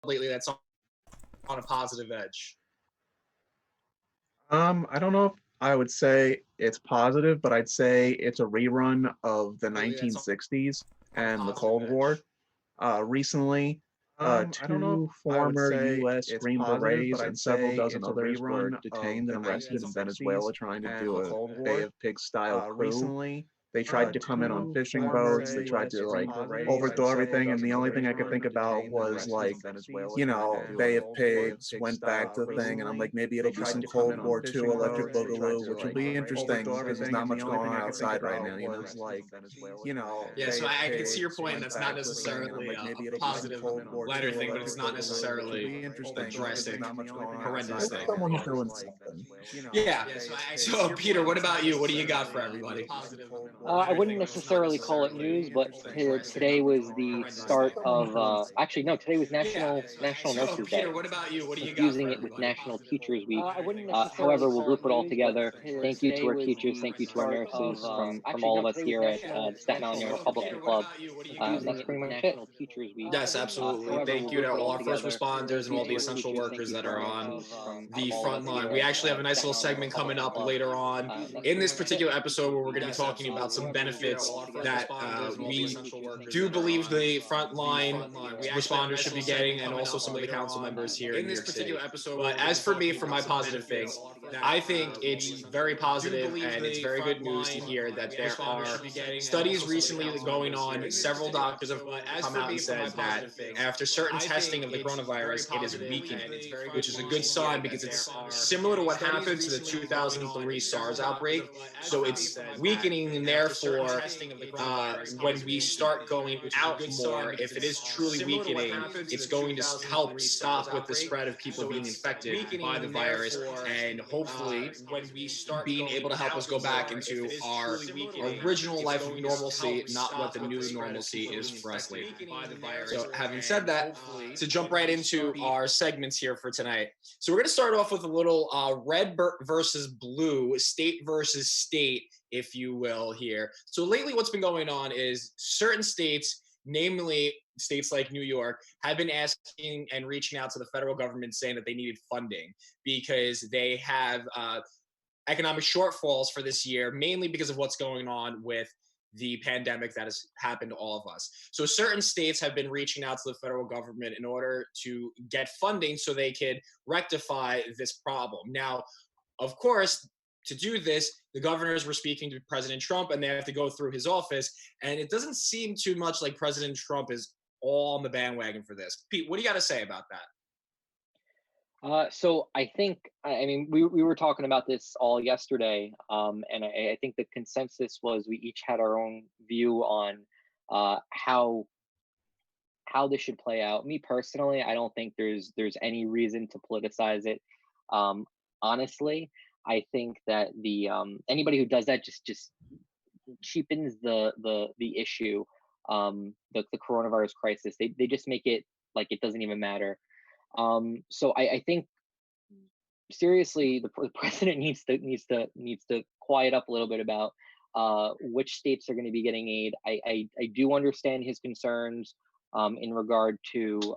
Lately that's on a positive edge? I don't know if I would say it's positive, but I'd say it's a rerun of the 1960s and the Cold War. Recently, I don't know if two I would former say U.S. it's Green positive, Berets but and I'd several say dozen it's a others were rerun detained of and the arrested in 1960s Venezuela trying to and do the a Cold Bay War. of Pigs style coup. Recently, They tried to come in on two fishing former boats. They tried U.S. to Green like Berets overthrow and several everything, and dozen the only others thing I could were think about detained and was arrested like, in Venezuela you trying to know, do Bay a of Pigs pig went back style to the thing, and I'm like, coup. maybe They it'll be tried some to come Cold in on War II fishing electric boats. They tried boogaloo, to which will like be interesting overthrow because there's everything, not and the much only going thing on I could think outside right about now. You know, was like Venezuela. you know, Yeah, so Bay of I can see your Pigs point. went That's not back to the thing, and I'm necessarily like, a maybe it'll be some positive Cold War lighter II thing, but it's electric not boogaloo, which will necessarily be a interesting because there's drastic, not much going on horrendous outside thing. right now. Someone You who's know, doing something. Yeah. So Peter, what about you? What do you got for everybody? I wouldn't necessarily call it news, but today was the start of. Actually, no, today was National So Nurses Day. Peter, what about you? What do you got for Confusing it with everybody? National Teachers Week. However, we'll group it all together. Thank you to our teachers. Thank you to our nurses from all of us here at the Staten Island Young Republican Club. And that's pretty much it. Yes, absolutely. Thank you to all our first responders and all the essential workers that are on the front line. We actually have a nice little segment coming up later on in this particular episode where we're going to be talking about some benefits that we do believe the front line responders should be getting, and also some of the council members here in New York City. But as for me, for my positive things, I think it's very positive and it's very good news to hear that there are studies recently going on. Several doctors have come out and said that after certain testing of the coronavirus, it is weakening, which is a good sign because it's similar to what happened to the 2003 SARS outbreak. So it's weakening, and therefore, when we start going out more, if it is truly weakening, it's going to help stop with the spread of people being infected by the virus, and hopefully being able to help us go back into our original life of normalcy, not what the new normalcy is for us lately. So having said that, to jump right into our segments here for tonight. So we're going to start off with a little red versus blue, state versus state, if you will, here. So lately what's been going on is certain states, namely states like New York, have been asking and reaching out to the federal government saying that they needed funding because they have economic shortfalls for this year, mainly because of what's going on with the pandemic that has happened to all of us. So certain states have been reaching out to the federal government in order to get funding so they could rectify this problem. Now, of course, to do this, the governors were speaking to President Trump and they have to go through his office. And it doesn't seem too much like President Trump is all on the bandwagon for this. Pete, what do you got to say about that? So I think, I mean, we were talking about this all yesterday, and I think the consensus was we each had our own view on how this should play out. Me personally, I don't think there's any reason to politicize it. Honestly, I think that the anybody who does that just cheapens the issue, the coronavirus crisis. They just make it like it doesn't even matter. So I think seriously, the president needs to quiet up a little bit about which states are going to be getting aid. I do understand his concerns in regard to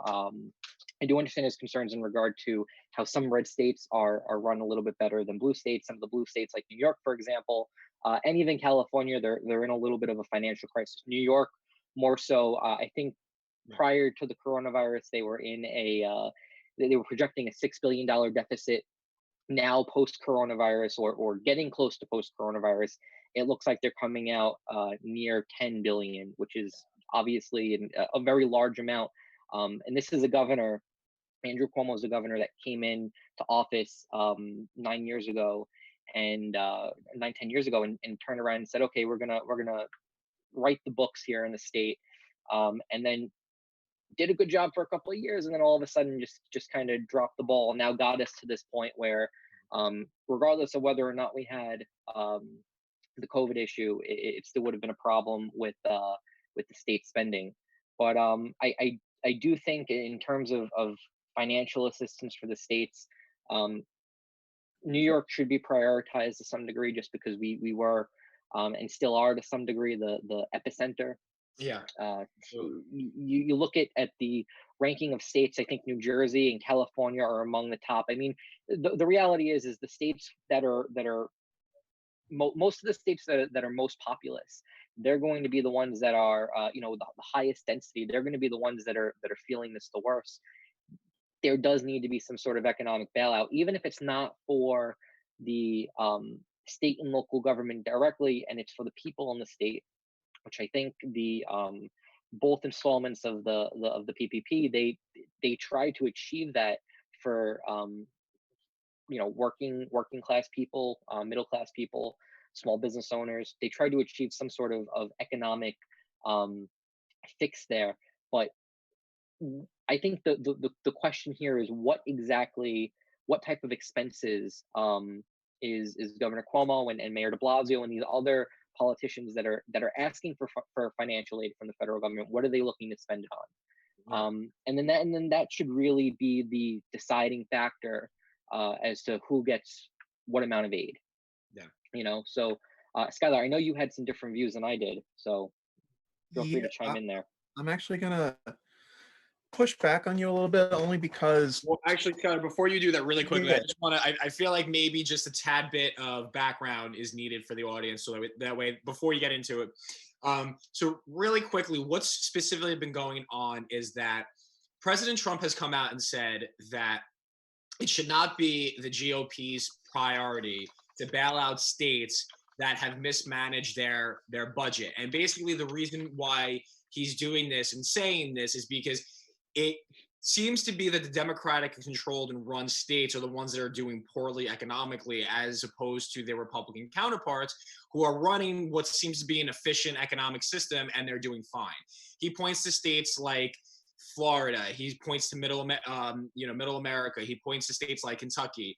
how some red states are run a little bit better than blue states. Some of the blue states, like New York, for example, and even California, they're in a little bit of a financial crisis. New York, more so, I think prior to the coronavirus, they were in they were projecting a $6 billion deficit. Now, post coronavirus, or getting close to post coronavirus, it looks like they're coming out near 10 billion, which is obviously a very large amount. And this is a governor, Andrew Cuomo is a governor that came in to office 9 years ago, and 10 years ago, and turned around and said, okay, we're gonna write the books here in the state, and then did a good job for a couple of years, and then all of a sudden just kind of dropped the ball. Now got us to this point where, regardless of whether or not we had the COVID issue, it still would have been a problem with the state spending. But I do think, in terms of financial assistance for the states, New York should be prioritized to some degree, just because we were and still are to some degree the epicenter. Yeah. You look at the ranking of states. I think New Jersey and California are among the top. I mean, the reality is the states that are most of the states that are most populous, they're going to be the ones that are the highest density. They're going to be the ones that are feeling this the worst. There does need to be some sort of economic bailout, even if it's not for the state and local government directly, and it's for the people in the state, which I think the both installments of the PPP, they try to achieve that for working class people, middle class people, small business owners. They try to achieve some sort of economic fix there. But I think the question here is what type of expenses is Governor Cuomo and Mayor de Blasio and these other politicians that are asking for financial aid from the federal government, what are they looking to spend it on? And then that should really be the deciding factor as to who gets what amount of aid. Yeah. So Skyler, I know you had some different views than I did, so feel free to chime in there. I'm actually gonna push back on you a little bit, only because. Well, actually, Skyler, before you do that, really quickly, yeah. I just want to. I feel like maybe just a tad bit of background is needed for the audience, so that way, before you get into it. So really quickly, what's specifically been going on is that President Trump has come out and said that it should not be the GOP's priority to bail out states that have mismanaged their budget. And basically the reason why he's doing this and saying this is because it seems to be that the Democratic controlled and run states are the ones that are doing poorly economically, as opposed to their Republican counterparts who are running what seems to be an efficient economic system, and they're doing fine. He points to states like Florida. He points to middle America. He points to states like Kentucky.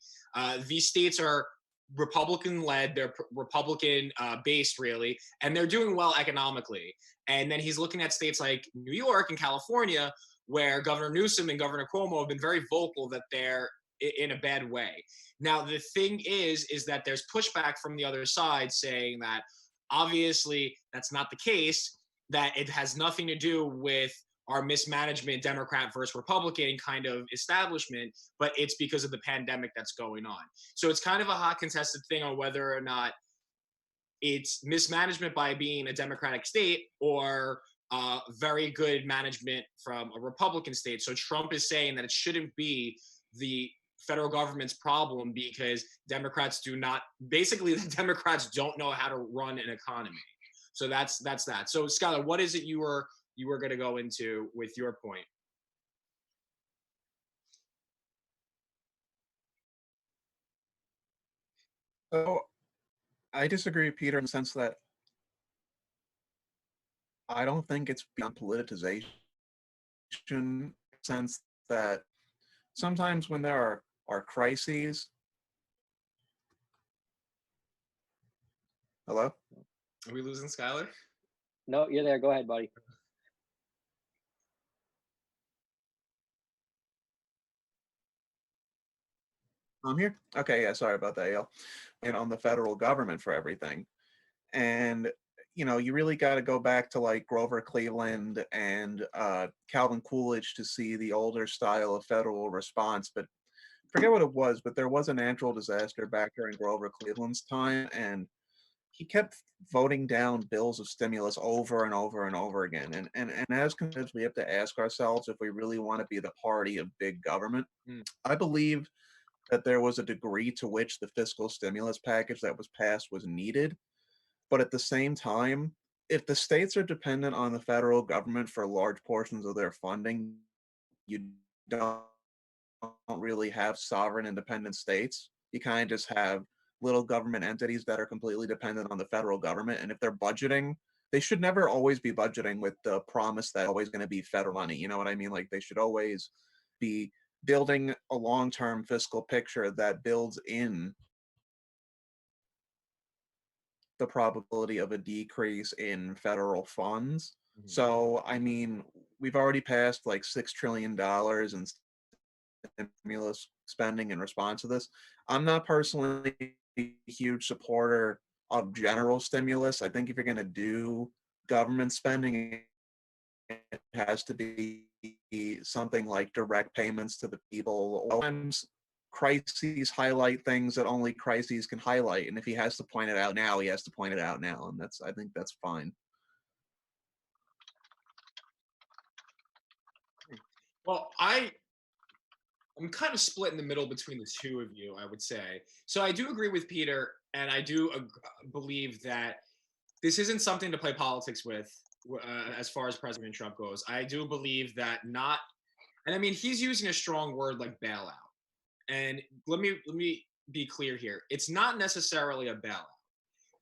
These states are Republican-led, they're Republican-based, really, and they're doing well economically. And then he's looking at states like New York and California, where Governor Newsom and Governor Cuomo have been very vocal that they're in a bad way. Now, the thing is that there's pushback from the other side saying that obviously that's not the case, that it has nothing to do with our mismanagement, Democrat versus Republican kind of establishment, but it's because of the pandemic that's going on. So it's kind of a hot contested thing on whether or not it's mismanagement by being a Democratic state or very good management from a Republican state. So Trump is saying that it shouldn't be the federal government's problem because Democrats basically the Democrats don't know how to run an economy. So that's that. So Skyler, what is it you were going to go into with your point? So I disagree with Peter in the sense that I don't think it's beyond politicization, in the sense that sometimes when there are crises. Hello? Are we losing Skyler? No, you're there. Go ahead, buddy. I'm here? Okay, yeah, sorry about that, y'all. And on the federal government for everything. And, you really got to go back to like Grover Cleveland and Calvin Coolidge to see the older style of federal response. But forget what it was, but there was a natural disaster back during Grover Cleveland's time. And he kept voting down bills of stimulus over and over and over again. And as conservatives, we have to ask ourselves if we really want to be the party of big government. Mm. I believe that there was a degree to which the fiscal stimulus package that was passed was needed. But at the same time, if the states are dependent on the federal government for large portions of their funding, you don't really have sovereign independent states. You kind of just have little government entities that are completely dependent on the federal government. And if they're budgeting, they should never always be budgeting with the promise that always going to be federal money. You know what I mean? Like they should always be building a long-term fiscal picture that builds in the probability of a decrease in federal funds. Mhm. So, I mean, we've already passed like $6 trillion in stimulus spending in response to this. I'm not personally a huge supporter of general stimulus. I think if you're going to do government spending, it has to be something like direct payments to the people. Sometimes crises highlight things that only crises can highlight, and if he has to point it out now, he has to point it out now, and I think that's fine. Well, I'm kind of split in the middle between the two of you, I would say. So I do agree with Peter, and I do believe that this isn't something to play politics with as far as President Trump goes. I do believe that not, and I mean, he's using a strong word like bailout. And let me be clear here. It's not necessarily a bailout.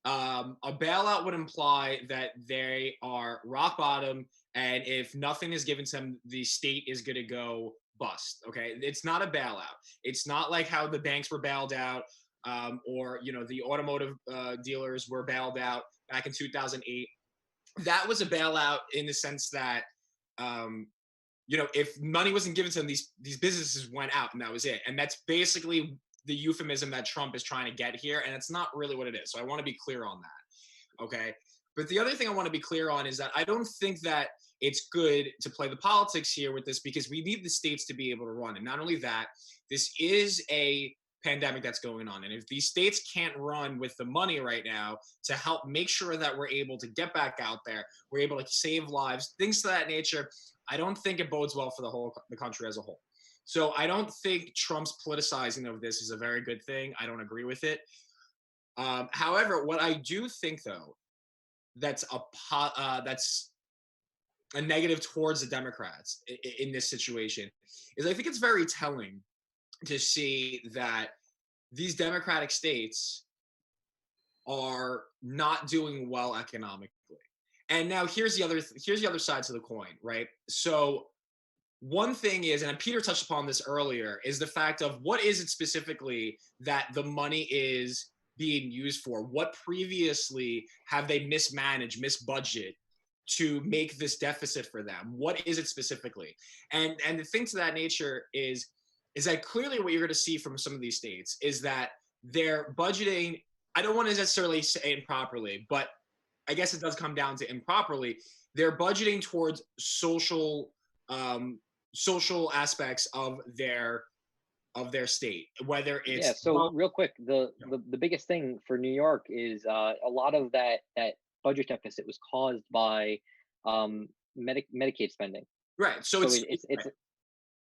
A bailout would imply that they are rock bottom, and if nothing is given to them, the state is going to go bust. Okay, it's not a bailout. It's not like how the banks were bailed out, or the automotive dealers were bailed out back in 2008. That was a bailout in the sense that if money wasn't given to them, these businesses went out, and that was it. And that's basically the euphemism that Trump is trying to get here, and it's not really what it is. So I want to be clear on that. Okay. But the other thing I want to be clear on is that I don't think that it's good to play the politics here with this, because we need the states to be able to run. And not only that, this is a pandemic that's going on. And if these states can't run with the money right now to help make sure that we're able to get back out there, we're able to save lives, things of that nature, I don't think it bodes well for the country as a whole. So I don't think Trump's politicizing of this is a very good thing. I don't agree with it. However, what I do think, though, that's a negative towards the Democrats in this situation is I think it's very telling to see that these Democratic states are not doing well economically. And now here's the other side to the coin, right? So one thing is, and Peter touched upon this earlier, is the fact of what is it specifically that the money is being used for? What previously have they mismanaged, misbudget to make this deficit for them? What is it specifically? And the thing to that nature is that clearly what you're going to see from some of these states is that they're budgeting. I don't want to necessarily say improperly, but I guess it does come down to improperly. They're budgeting towards social aspects of their state, whether it's So real quick, the biggest thing for New York is a lot of that budget deficit was caused by Medicaid spending. Right. So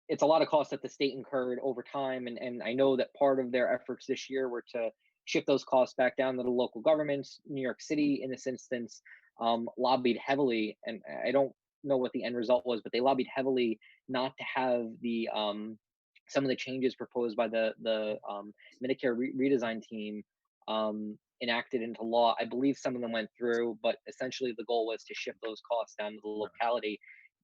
it's a lot of costs that the state incurred over time, and I know that part of their efforts this year were to shift those costs back down to the local governments. New York City, in this instance, lobbied heavily, and I don't know what the end result was, but they lobbied heavily not to have the some of the changes proposed by the Medicare redesign team enacted into law. I believe some of them went through, but essentially the goal was to shift those costs down to the locality.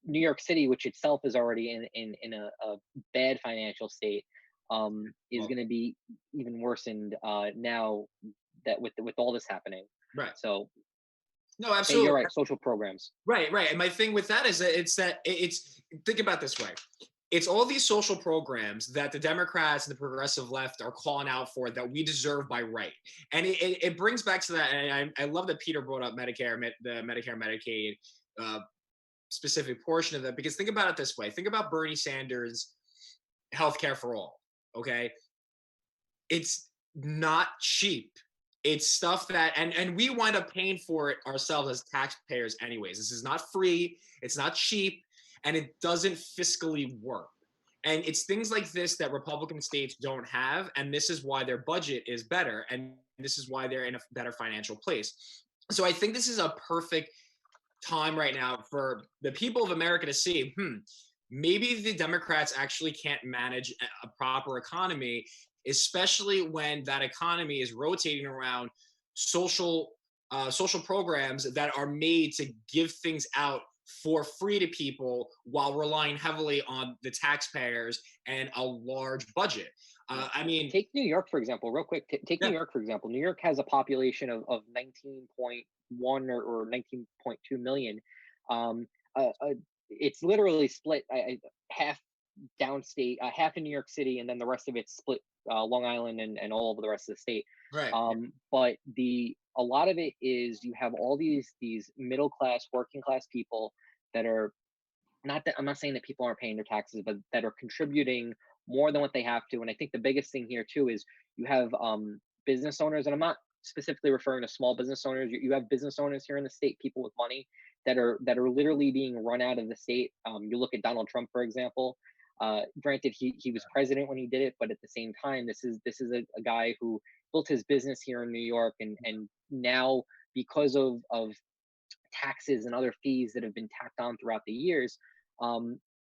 New York City, which itself is already in a bad financial state, is going to be even worsened now that with all this happening. Right. So no, absolutely. You're right. Social programs. Right. And my thing with that is that it's think about it this way. It's all these social programs that the Democrats and the progressive left are calling out for that we deserve by right. And it brings back to that. And I love that Peter brought up the Medicare, Medicaid specific portion of that, because think about it this way. Think about Bernie Sanders' healthcare for all. Okay. It's not cheap it's stuff that, and we wind up paying for it ourselves as taxpayers anyways. This is not free, it's not cheap, and it doesn't fiscally work. And it's things like this that Republican states don't have, and this is why their budget is better, and this is why they're in a better financial place. So I think this is a perfect time right now for the people of America to see, maybe the Democrats actually can't manage a proper economy, especially when that economy is rotating around social social programs that are made to give things out for free to people while relying heavily on the taxpayers and a large budget. I mean, take New York, for example, real quick. Take New York, for example. New York has a population of 19.1 or 19.2 million. It's literally split half downstate, half in New York City, and then the rest of it's split Long Island and all over the rest of the state. right. But a lot of it is you have all these middle class, working class people that are not that I'm not saying that people aren't paying their taxes, but that are contributing more than what they have to. And I think the biggest thing here too is you have business owners, and I'm not specifically referring to small business owners. You have business owners here in the state, people with money that are literally being run out of the state. You look at Donald Trump, for example. Granted, he was president when he did it, but at the same time, this is a guy who built his business here in New York, and now because of taxes and other fees that have been tacked on throughout the years,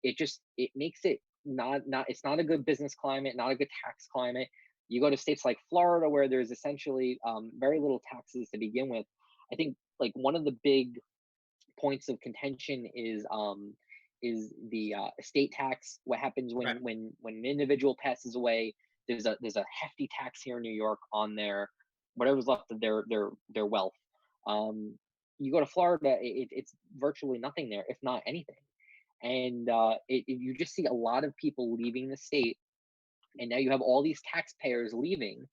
it makes it not it's not a good business climate, not a good tax climate. You go to states like Florida where there's essentially very little taxes to begin with. I think like one of the big points of contention is the estate tax. What happens when Right. when an individual passes away? There's a hefty tax here in New York on their whatever's left of their wealth. You go to Florida, it's virtually nothing there, if not anything. And you just see a lot of people leaving the state, and now you have all these taxpayers leaving.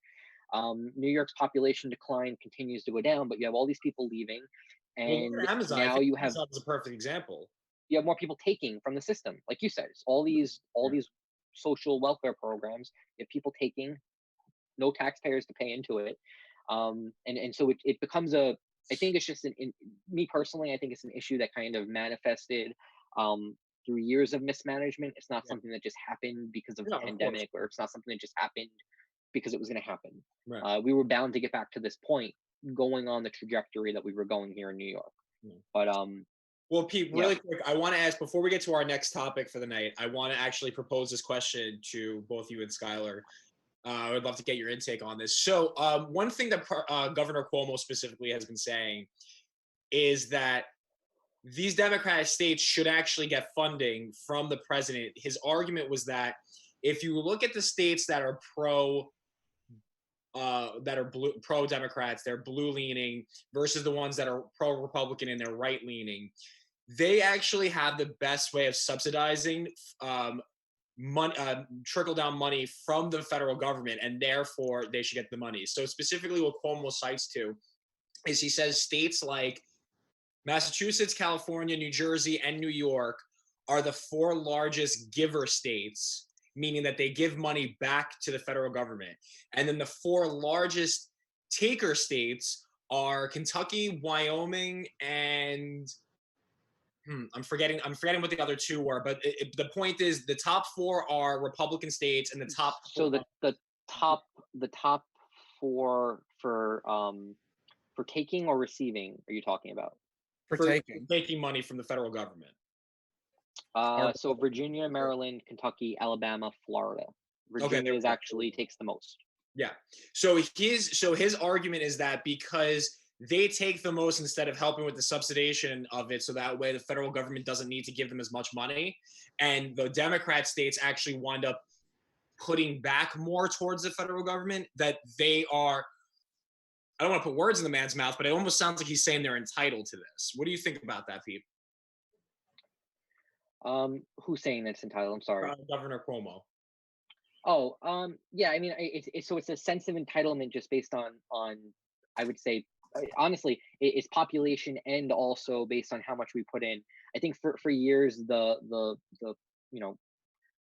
New York's population decline continues to go down, but you have all these people leaving, Well, look and at Amazon. I now think you have Amazon is a perfect example. more people taking from the system, like you said. It's all these social welfare programs. You have people taking, no taxpayers to pay into it, and so it becomes a. I think it's just me personally. I think it's an issue that kind of manifested through years of mismanagement. It's not something that just happened because of No, the of pandemic, or it's not something that just happened because it was going to happen. Right. We were bound to get back to this point, going on the trajectory that we were going here in New York. But Well, Pete, really quick, I want to ask before we get to our next topic for the night. I want to actually propose this question to both you and Skyler. I would love to get your intake on this. So, one thing that Governor Cuomo specifically has been saying is that these Democratic states should actually get funding from the president. His argument was that if you look at the states that are pro Democrats, they're blue leaning, versus the ones that are pro Republican and they're right leaning, they actually have the best way of subsidizing money, trickle down money from the federal government, and therefore they should get the money. So specifically, what Cuomo cites to is he says states like Massachusetts, California, New Jersey, and New York are the 4 largest giver states, meaning that they give money back to the federal government. And then the 4 largest taker states are Kentucky, Wyoming, and I'm forgetting what the other 2 were. But the point is, the top 4 are Republican states, and the top. So the top 4 for taking or receiving, are you talking about? For taking money from the federal government. So Virginia, Maryland, Kentucky, Alabama, Florida. Virginia is actually takes the most. Yeah. So his argument is that because they take the most instead of helping with the subsidization of it, so that way the federal government doesn't need to give them as much money, and the Democrat states actually wind up putting back more towards the federal government, that they are. I don't want to put words in the man's mouth, but it almost sounds like he's saying they're entitled to this. What do you think about that, Pete? Who's saying that's entitled? I'm sorry. Governor Cuomo. Oh, yeah. I mean, it's a sense of entitlement just based on I would say, honestly, it's population and also based on how much we put in. I think for years the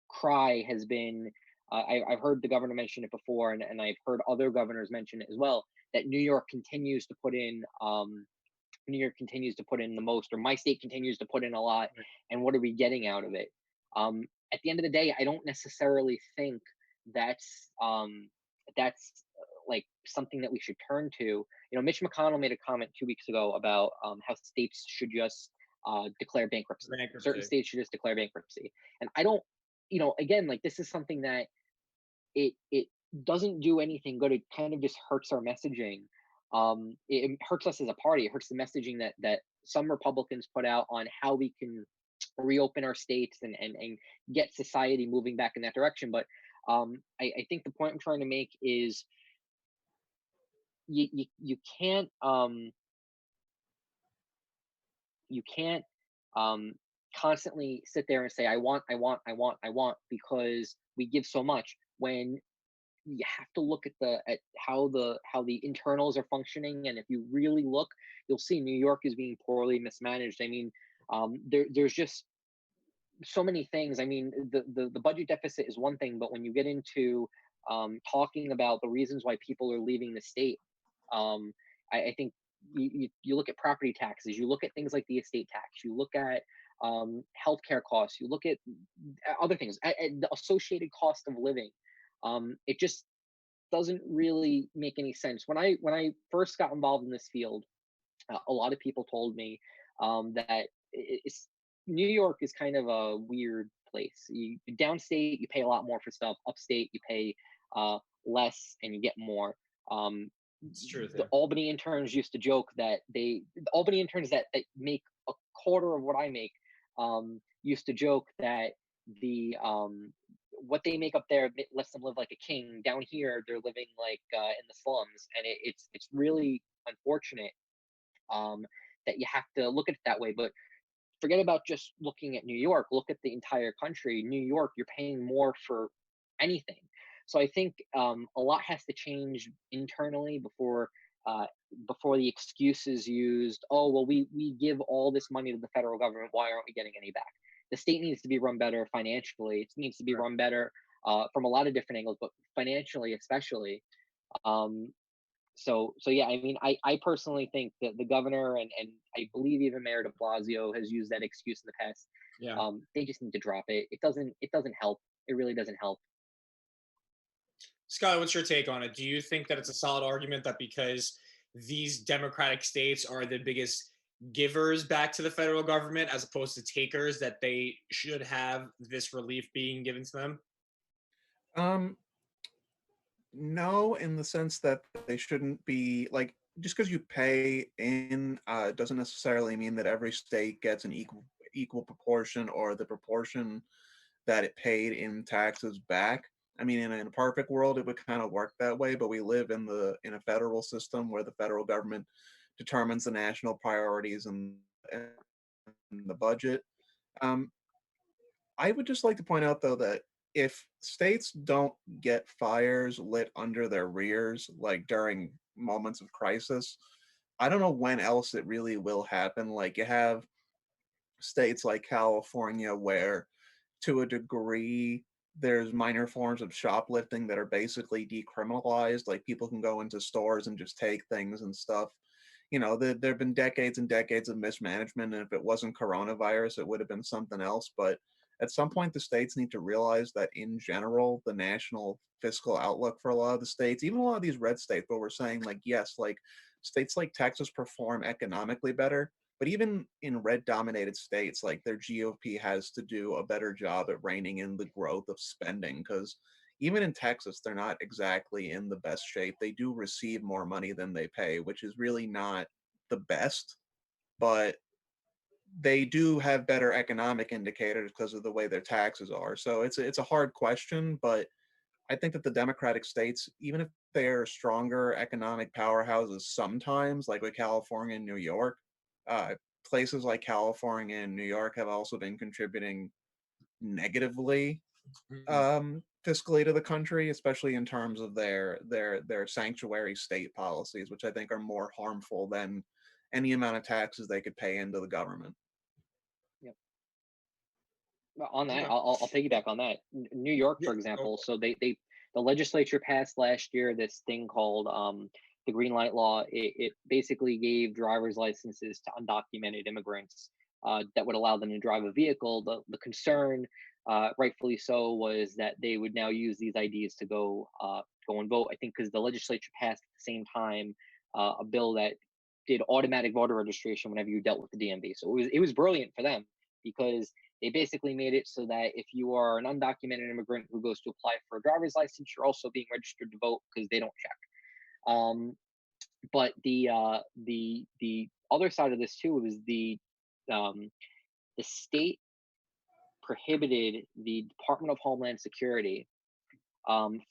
cry has been I've heard the governor mention it before, and I've heard other governors mention it as well, that New York continues to put in the most, or my state continues to put in a lot, and what are we getting out of it? At the end of the day, I don't necessarily think that's like something that we should turn to. You know, Mitch McConnell made a comment 2 weeks ago about how states should just declare bankruptcy. Certain states should just declare bankruptcy, and I don't. You know, again, like this is something that it doesn't do anything good. It kind of just hurts our messaging. It hurts us as a party. It hurts the messaging that some Republicans put out on how we can reopen our states and get society moving back in that direction. But I think the point I'm trying to make is you can't you can't constantly sit there and say I want because we give so much, when you have to look at how the internals are functioning. And if you really look, you'll see New York is being poorly mismanaged. I mean, there's just so many things. I mean, the budget deficit is one thing, but when you get into talking about the reasons why people are leaving the state, I think you look at property taxes, you look at things like the estate tax, you look at healthcare costs, you look at other things, at the associated cost of living. It just doesn't really make any sense. When I first got involved in this field, a lot of people told me that New York is kind of a weird place. Downstate, you pay a lot more for stuff. Upstate, you pay less and you get more. It's true. The Albany interns used to joke that the Albany interns that make a quarter of what I make used to joke that the what they make up there lets them live like a king. Down here, they're living like in the slums, and it's really unfortunate that you have to look at it that way. But forget about just looking at New York. Look at the entire country. New York, you're paying more for anything. So I think a lot has to change internally before the excuse is used. Oh well, we give all this money to the federal government. Why aren't we getting any back? The state needs to be run better financially. It needs to be run better from a lot of different angles, but financially especially. So yeah, I mean, I personally think that the governor and I believe even Mayor de Blasio has used that excuse in the past. Yeah. They just need to drop it. It doesn't help. It really doesn't help. Skyler, what's your take on it? Do you think that it's a solid argument that because these democratic states are the biggest givers back to the federal government as opposed to takers, that they should have this relief being given to them? Um, no, in the sense that they shouldn't be like, just because you pay in doesn't necessarily mean that every state gets an equal proportion, or the proportion that it paid in taxes back. I mean, in a perfect world, it would kind of work that way, but we live in a federal system where the federal government determines the national priorities and the budget. Um, I would just like to point out, though, that if states don't get fires lit under their rears, like during moments of crisis, I don't know when else it really will happen. Like, you have states like California where, to a degree, there's minor forms of shoplifting that are basically decriminalized. Like, people can go into stores and just take things and stuff. You know, there have been decades and decades of mismanagement, and if it wasn't coronavirus, it would have been something else. But at some point, the states need to realize that, in general, the national fiscal outlook for a lot of the states, even a lot of these red states, but we're saying, like, yes, like states like Texas perform economically better, but even in red dominated states, like, their GOP has to do a better job at reining in the growth of spending, because even in Texas, they're not exactly in the best shape. They do receive more money than they pay, which is really not the best, but they do have better economic indicators because of the way their taxes are. So it's a hard question, but I think that the Democratic states, even if they're stronger economic powerhouses sometimes, like with California and New York, uh, places like California and New York have also been contributing negatively fiscally to the country, especially in terms of their sanctuary state policies, which I think are more harmful than any amount of taxes they could pay into the government. Yep. On that, Okay. I'll piggyback on that. New York, Yeah, for example, so the legislature passed last year this thing called the Green Light Law. It basically gave driver's licenses to undocumented immigrants that would allow them to drive a vehicle. The concern, rightfully so, was that they would now use these IDs to go and vote. I think because the legislature passed at the same time a bill that did automatic voter registration whenever you dealt with the DMV. So it was brilliant for them because they basically made it so that if you are an undocumented immigrant who goes to apply for a driver's license, you're also being registered to vote because they don't check. But the other side of this too was um, the state prohibited the Department of Homeland Security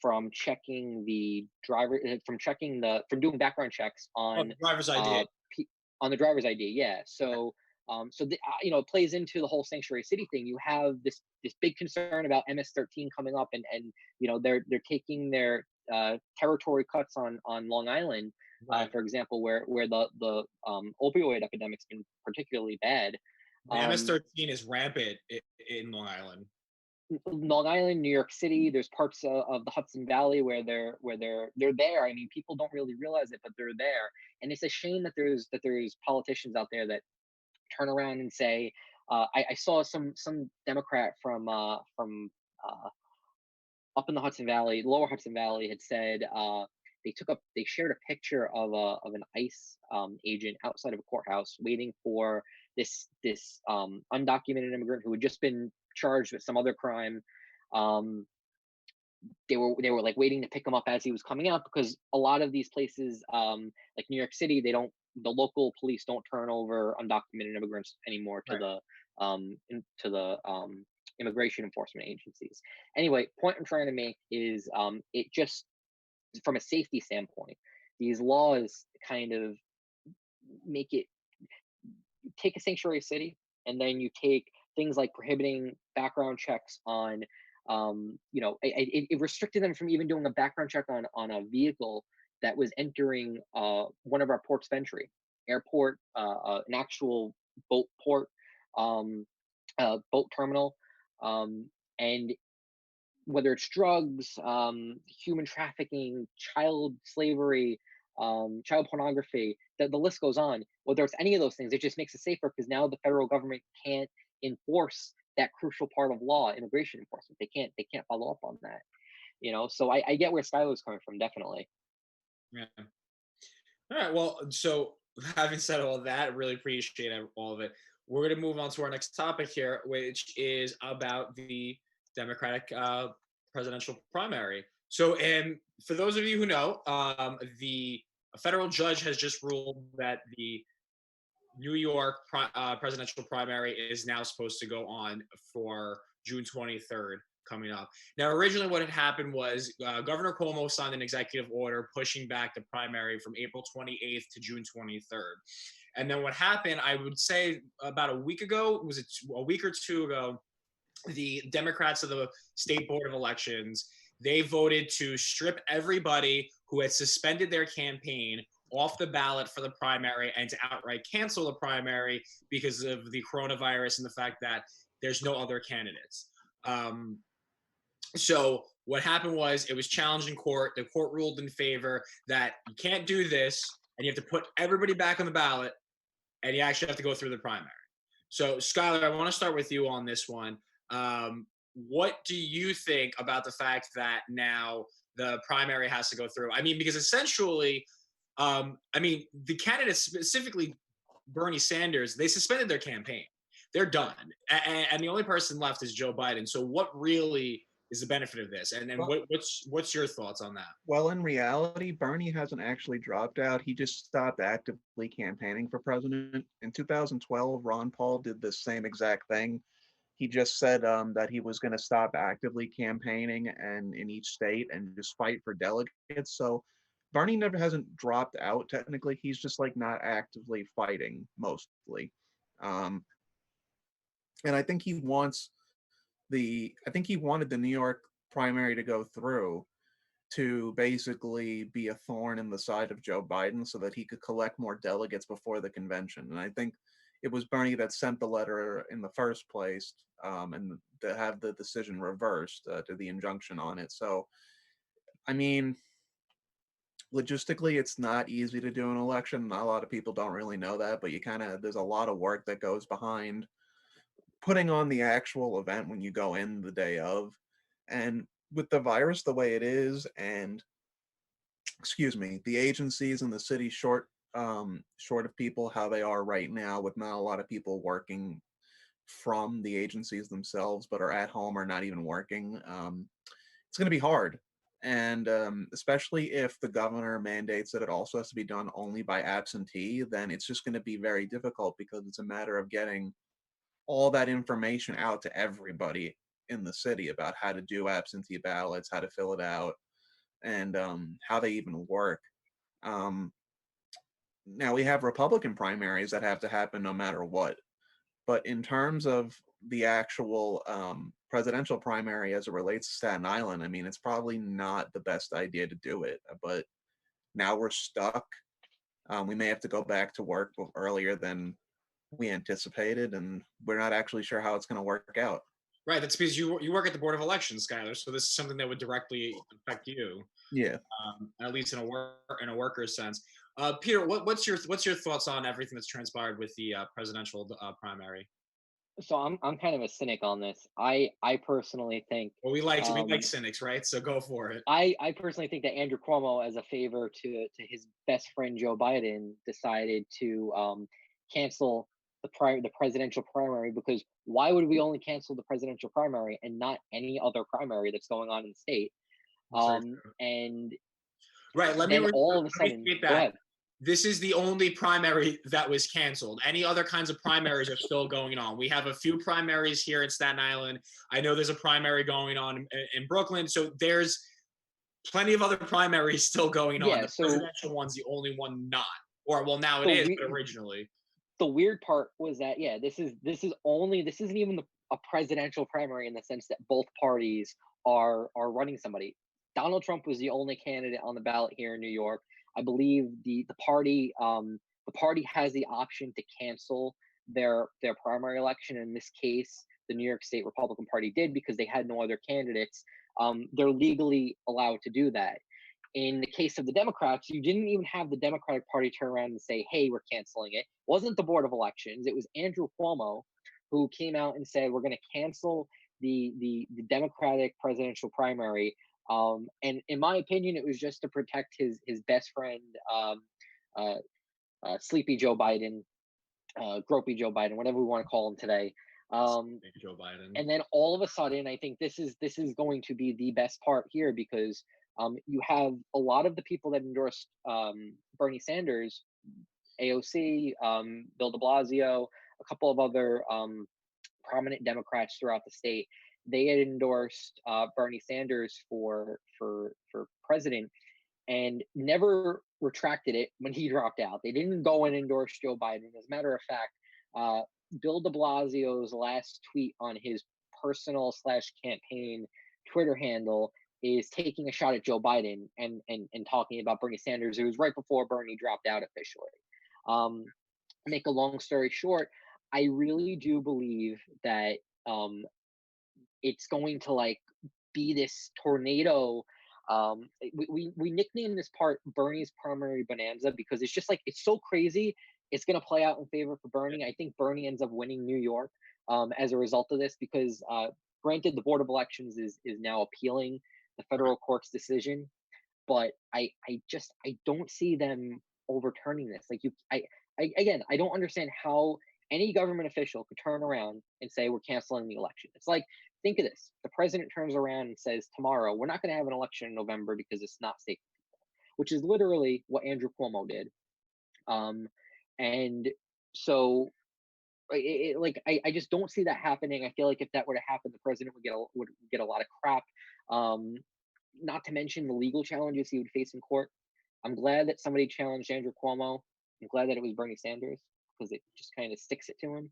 from checking the driver from doing background checks Oh, the driver's uh, ID. on the driver's ID. Yeah. It plays into the whole sanctuary city thing. You have this big concern about MS-13 coming up, and they're taking their territory cuts on Long Island, Right. for example, where the opioid epidemic's been particularly bad. The Um, MS-13 is rampant in Long Island. Long Island, New York City. There's parts of the Hudson Valley where they're there. I mean, people don't really realize it, but they're there, and it's a shame that there's politicians out there that turn around and say, I saw some Democrat from up in the Hudson Valley, lower Hudson Valley, had said they shared a picture of an ICE agent outside of a courthouse waiting for this undocumented immigrant who had just been charged with some other crime. Um, they were like waiting to pick him up as he was coming out, because a lot of these places, like New York City, the local police don't turn over undocumented immigrants anymore to Right. the immigration enforcement agencies. Anyway, point I'm trying to make is it just, from a safety standpoint, these laws kind of make it, take a sanctuary city and then you take things like prohibiting background checks on it restricted them from even doing a background check on a vehicle that was entering one of our ports of entry, airport, an actual boat port, um, boat terminal, and whether it's drugs, human trafficking, child slavery, child pornography, the list goes on. Whether it's any of those things, it just makes it safer because now the federal government can't enforce that crucial part of law, immigration enforcement. They can't follow up on that. So I get where Skyler's coming from, definitely. Yeah. All right. Well, so having said all of that, I really appreciate all of it. We're going to move on to our next topic here, which is about the Democratic presidential primary. So, and for those of you who know, the federal judge has just ruled that the New York presidential primary is now supposed to go on for June 23rd coming up. Now, originally what had happened was Governor Cuomo signed an executive order pushing back the primary from April 28th to June 23rd. And then what happened, I would say about a week ago, was it a week or two ago, the Democrats of the State Board of Elections, they voted to strip everybody who had suspended their campaign off the ballot for the primary and to outright cancel the primary because of the coronavirus and the fact that there's no other candidates. So what happened was it was challenged in court. The court ruled in favor that you can't do this and you have to put everybody back on the ballot and you actually have to go through the primary. So Skyler, I want to start with you on this one. What do you think about the fact that now the primary has to go through? I mean, because essentially, the candidates, specifically Bernie Sanders, they suspended their campaign. They're done. And the only person left is Joe Biden. So what really is the benefit of this? And what's your thoughts on that? Well, in reality, Bernie hasn't actually dropped out. He just stopped actively campaigning for president. In 2012, Ron Paul did the same exact thing. He just said that he was going to stop actively campaigning and in each state and just fight for delegates. So Bernie never hasn't dropped out technically. He's just like not actively fighting mostly. And I think he wanted the New York primary to go through to basically be a thorn in the side of Joe Biden so that he could collect more delegates before the convention. And I think it was Bernie that sent the letter in the first place, and to have the decision reversed to the injunction on it. So, I mean, logistically, it's not easy to do an election. Not a lot of people don't really know that, but there's a lot of work that goes behind putting on the actual event when you go in the day of. And with the virus the way it is, and excuse me, the agencies in the city short of people how they are right now, with not a lot of people working from the agencies themselves, but are at home or not even working. It's going to be hard. And especially if the governor mandates that it also has to be done only by absentee, then it's just going to be very difficult, because it's a matter of getting all that information out to everybody in the city about how to do absentee ballots, how to fill it out, and how they even work. Um, Now we have Republican primaries that have to happen no matter what. But in terms of the actual presidential primary as it relates to Staten Island, I mean, it's probably not the best idea to do it. But now we're stuck. We may have to go back to work earlier than we anticipated, and we're not actually sure how it's going to work out. Right. That's because you work at the Board of Elections, Skyler. So this is something that would directly affect you. Yeah. At least in a worker's sense. Peter, what's your thoughts on everything that's transpired with the presidential primary? So I'm kind of a cynic on this. I personally think. Well, we like cynics, right? So go for it. I personally think that Andrew Cuomo, as a favor to his best friend Joe Biden, decided to cancel the presidential primary, because why would we only cancel the presidential primary and not any other primary that's going on in the state? And right. Let then me all of a sudden, state go that. ahead. This is the only primary that was canceled. Any other kinds of primaries are still going on. We have a few primaries here in Staten Island. I know there's a primary going on in Brooklyn. So there's plenty of other primaries still going on. Yeah, The presidential one's the only one not. Or, well, now it is, but originally. The weird part was that, yeah, this isn't even a presidential primary, in the sense that both parties are running somebody. Donald Trump was the only candidate on the ballot here in New York. I believe the party has the option to cancel their primary election. In this case, the New York State Republican Party did, because they had no other candidates. They're legally allowed to do that. In the case of the Democrats, you didn't even have the Democratic Party turn around and say, "Hey, we're canceling it." It wasn't the Board of Elections. It was Andrew Cuomo who came out and said, "We're going to cancel the Democratic presidential primary." And in my opinion, it was just to protect his best friend, Sleepy Joe Biden, Gropey Joe Biden, whatever we want to call him today. Joe Biden. And then all of a sudden, I think this is going to be the best part here, because you have a lot of the people that endorsed Bernie Sanders, AOC, Bill de Blasio, a couple of other prominent Democrats throughout the state. They had endorsed Bernie Sanders for president, and never retracted it when he dropped out. They didn't go and endorse Joe Biden. As a matter of fact, Bill de Blasio's last tweet on his personal / campaign Twitter handle is taking a shot at Joe Biden and talking about Bernie Sanders. It was right before Bernie dropped out officially. Make a long story short, I really do believe that it's going to be this tornado. We nicknamed this part Bernie's primary bonanza, because it's just it's so crazy. It's going to play out in favor for Bernie. I think Bernie ends up winning New York as a result of this, because granted, the Board of Elections is now appealing the federal court's decision, but I don't see them overturning this. I don't understand how any government official could turn around and say, "We're canceling the election." It's think of this: the president turns around and says tomorrow, "We're not going to have an election in November because it's not safe for people," which is literally what Andrew Cuomo did. And so I just don't see that happening. I feel like if that were to happen, the president would get a lot of crap. Not to mention the legal challenges he would face in court. I'm glad that somebody challenged Andrew Cuomo. I'm glad that it was Bernie Sanders, because it just kind of sticks it to him.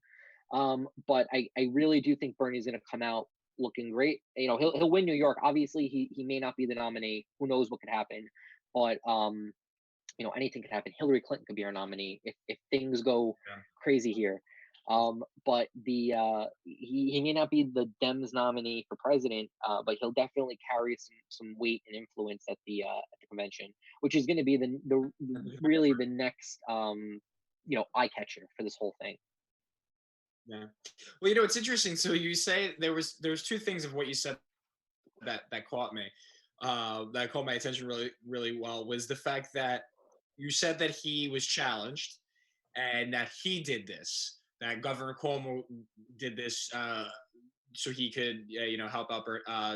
But I really do think Bernie's going to come out looking great. He'll win New York. Obviously, he may not be the nominee. Who knows what could happen? But anything could happen. Hillary Clinton could be our nominee if things go crazy here. But he may not be the Dems nominee for president, but he'll definitely carry some weight and influence at the convention, which is going to be the really the next eye catcher for this whole thing. Yeah. Well, it's interesting. So you say there's two things of what you said that caught me, that caught my attention really, really well, was the fact that you said that he was challenged and that he did this, that Governor Cuomo did this so he could, help out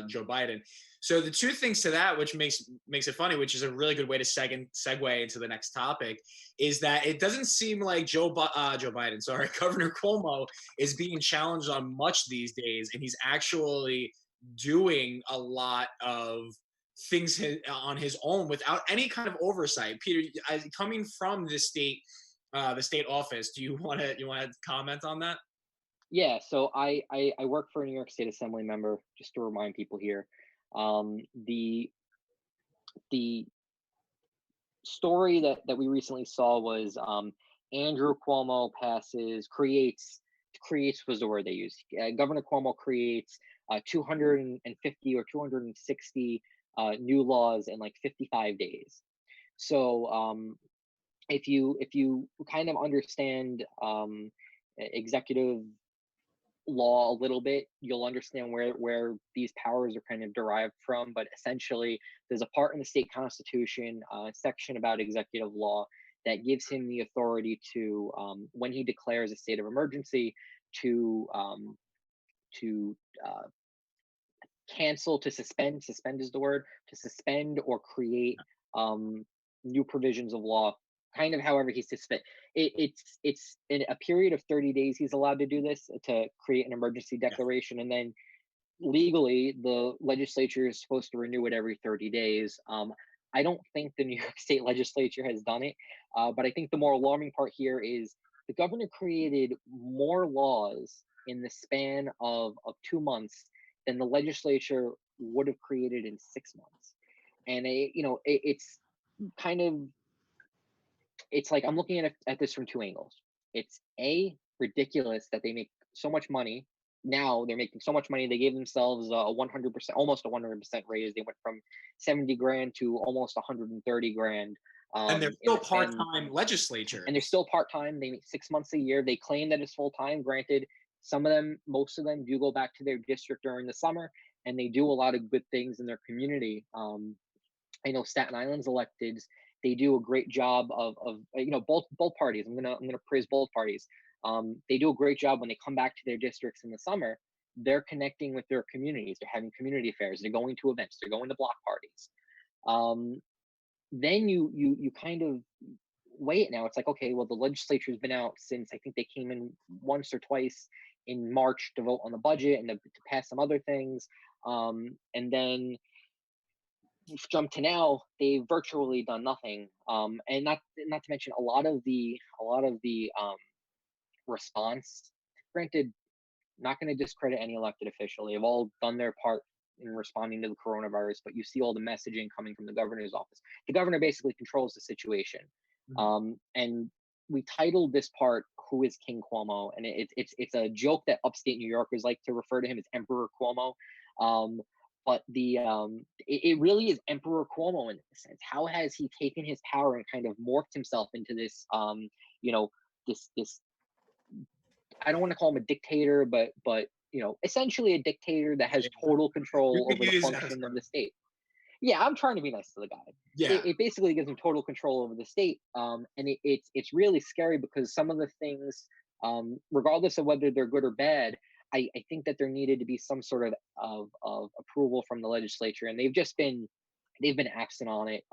Joe Biden. So the two things to that, which makes it funny, which is a really good way to segue into the next topic, is that it doesn't seem like Governor Cuomo is being challenged on much these days, and he's actually doing a lot of things on his own without any kind of oversight. Peter, coming from the state office, do you want to comment on that? Yeah, so I work for a New York State Assembly member, just to remind people here. The story that we recently saw was Andrew Cuomo creates was the word they used. Governor Cuomo creates 250 or 260 new laws in like 55 days. So if you kind of understand executive law a little bit, you'll understand where these powers are kind of derived from. But essentially, there's a part in the state constitution, section about executive law, that gives him the authority to, when he declares a state of emergency, to cancel, to suspend is the word, to suspend or create new provisions of law, kind of however he suspends. It's in a period of 30 days he's allowed to do this, to create an emergency declaration, and then legally the legislature is supposed to renew it every 30 days. I don't think the New York State legislature has done it, but I think the more alarming part here is the governor created more laws in the span of 2 months than the legislature would have created in 6 months. And it's kind of, it's like I'm looking at this from two angles. It's ridiculous that they make so much money. Now they're making so much money. They gave themselves a 100%, almost a 100% raise. They went from 70 grand to almost 130 grand. And they're still part-time legislature. And they're still part-time. They make 6 months a year. They claim that it's full-time. Granted, most of them do go back to their district during the summer, and they do a lot of good things in their community. I know Staten Island's electeds, they do a great job of both parties. I'm gonna praise both parties. They do a great job when they come back to their districts in the summer. They're connecting with their communities. They're having community affairs. They're going to events. They're going to block parties. Then you kind of weigh it now. It's like, okay, well, the legislature's been out since, I think they came in once or twice in March to vote on the budget and to pass some other things. And then jump to now, they've virtually done nothing. And not to mention a lot of the response. Granted, not going to discredit any elected official. They've all done their part in responding to the coronavirus, but you see all the messaging coming from the governor's office. The governor basically controls the situation. Mm-hmm. And we titled this part "Who is King Cuomo?" and it's a joke that upstate New Yorkers like to refer to him as Emperor Cuomo. But it really is Emperor Cuomo in a sense. How has he taken his power and kind of morphed himself into this, this I don't want to call him a dictator, but essentially a dictator that has total control over the function of the state. Yeah, I'm trying to be nice to the guy. Yeah, it basically gives him total control over the state, and it's really scary because some of the things, regardless of whether they're good or bad, I think that there needed to be some sort of approval from the legislature, and they've been absent on it.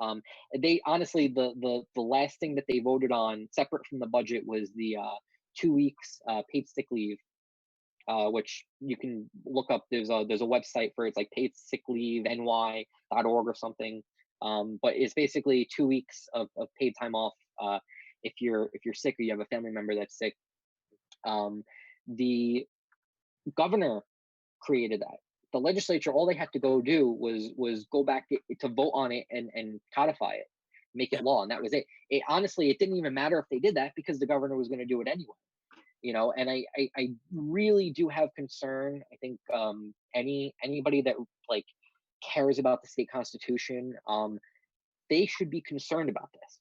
They honestly, the last thing that they voted on, separate from the budget, was the 2 weeks paid sick leave, which you can look up. There's a website for it. It's like paidsickleaveny.org or something. But it's basically 2 weeks of paid time off if you're sick or you have a family member that's sick. The governor created that. The legislature, all they had to go do was go back to vote on it and codify it, make it law, and that was it. Honestly, it didn't even matter if they did that because the governor was going to do it anyway. And I really do have concern. I think anybody that like cares about the state constitution, they should be concerned about this.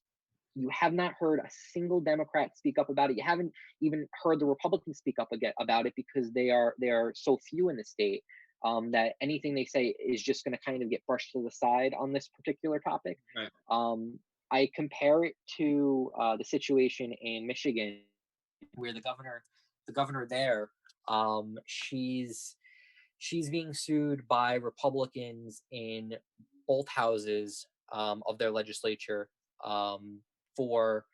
You have not heard a single Democrat speak up about it. You haven't even heard the Republicans speak up again about it, because they are so few in the state, that anything they say is just going to kind of get brushed to the side on this particular topic. Right. I compare it to the situation in Michigan, where the governor there, she's being sued by Republicans in both houses of their legislature, for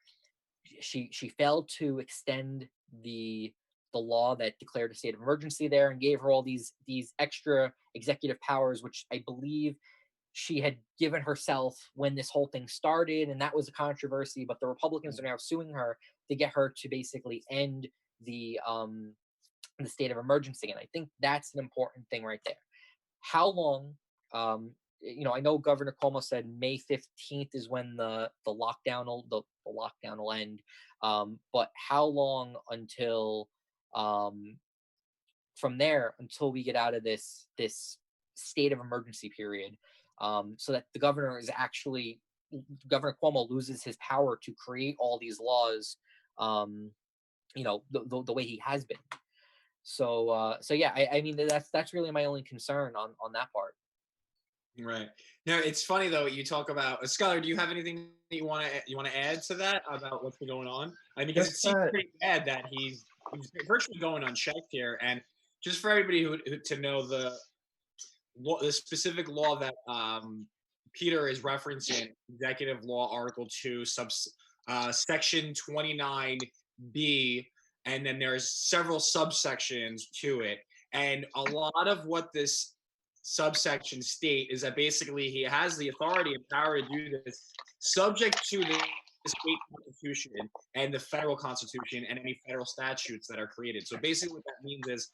she failed to extend the law that declared a state of emergency there, and gave her all these extra executive powers, which I believe she had given herself when this whole thing started, and that was a controversy. But the Republicans are now suing her to get her to basically end the state of emergency, and I think that's an important thing right there. How long? I know Governor Cuomo said May 15th is when the lockdown will end. But how long until from there until we get out of this state of emergency period, so that Governor Cuomo loses his power to create all these laws, the way he has been. So yeah, I mean, that's really my only concern on that part. Right. Now, it's funny though, you talk about Skyler. Do you have anything that you want to add to that about what's been going on? I mean, because it seems pretty bad that he's virtually going unchecked here. And just for everybody who to know the specific law that Peter is referencing, Executive Law Article 2, Section 29B, and then there's several subsections to it. And a lot of what this subsection state is that basically he has the authority and power to do this, subject to the state constitution and the federal constitution and any federal statutes that are created. So basically what that means is